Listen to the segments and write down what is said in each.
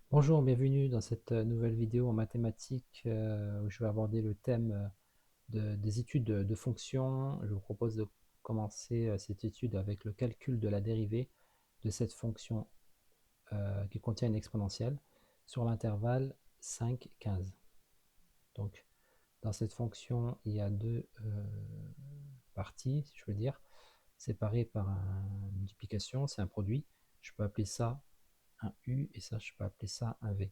Bonjour, bienvenue dans cette nouvelle vidéo en mathématiques où je vais aborder le thème des études de fonctions. Je vous propose de commencer cette étude avec le calcul de la dérivée de cette fonction qui contient une exponentielle sur l'intervalle 5, 15. Donc, dans cette fonction, il y a deux parties, si je veux dire, séparées par une multiplication, c'est un produit. Je peux appeler ça un U et ça, je peux appeler ça un V.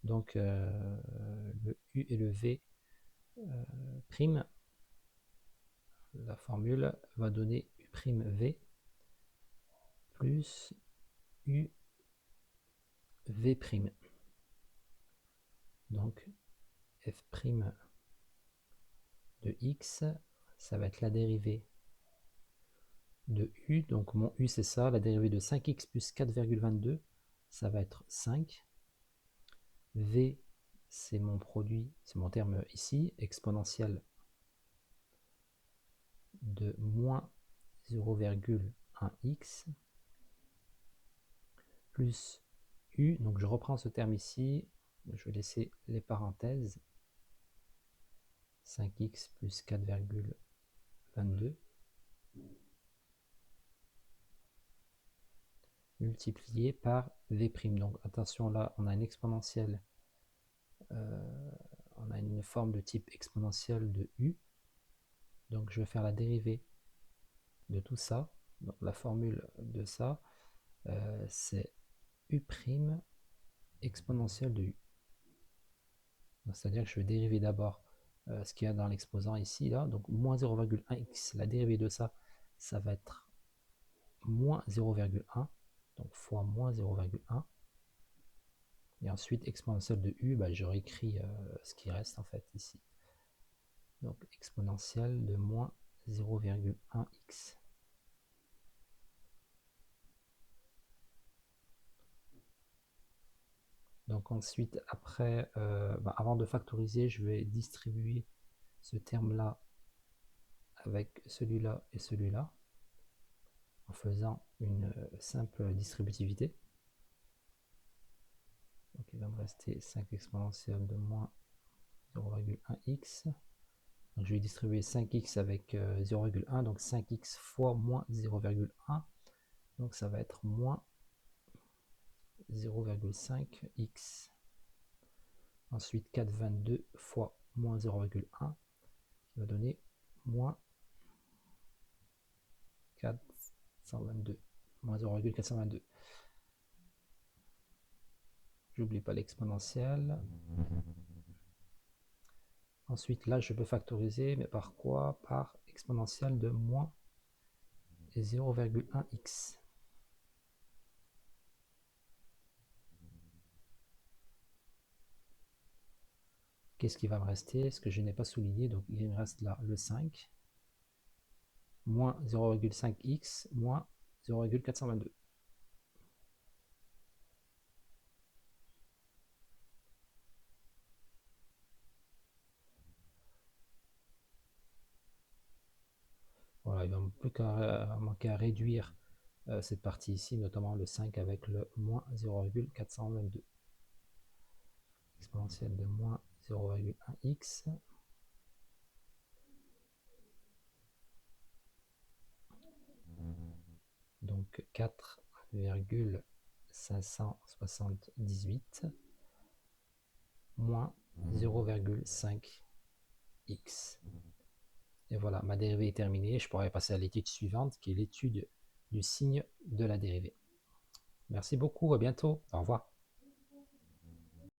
Donc le U et le V prime, la formule va donner U prime V plus U V prime. Donc F prime de X, ça va être la dérivée de U. Donc mon U c'est ça, la dérivée de 5X plus 4,22, ça va être 5. V c'est mon produit, c'est mon terme ici, exponentielle de moins 0,1x plus U, donc je reprends ce terme ici, je vais laisser les parenthèses, 5x plus 4,22 multiplié par V'. Donc attention là, on a une exponentielle, on a une forme de type exponentielle de U, donc je vais faire la dérivée de tout ça. Donc la formule de ça, c'est U' exponentielle de U. C'est-à-dire que je vais dériver d'abord ce qu'il y a dans l'exposant ici, là, donc moins 0,1x, la dérivée de ça, ça va être moins 0,1, donc fois moins 0,1. Et ensuite, exponentielle de u, bah, je réécris ce qui reste en fait ici. Donc exponentielle de moins 0,1x. Donc ensuite, après, avant de factoriser, je vais distribuer ce terme-là avec celui-là et celui-là en faisant une simple distributivité. Donc il va me rester 5 exponentielle de moins 0,1x. Donc je vais distribuer 5x avec 0,1, donc 5x fois moins 0,1. Donc ça va être moins 0,5x. Ensuite 422 fois moins 0,1 qui va donner moins 422. Moins 0,422. J'oublie pas l'exponentielle. Ensuite, là, je peux factoriser, mais par quoi? Par exponentielle de moins 0,1x. Qu'est-ce qui va me rester? Ce que je n'ai pas souligné, donc il me reste là le 5, moins 0,5x, moins 0,422. Voilà, il va plus qu'à manquer à réduire cette partie ici, notamment le 5 avec le moins 0,422. Exponentielle de moins 0,1x. Donc 4,578 moins 0,5x. Et voilà, ma dérivée est terminée. Je pourrais passer à l'étude suivante, qui est l'étude du signe de la dérivée. Merci beaucoup, à bientôt, au revoir.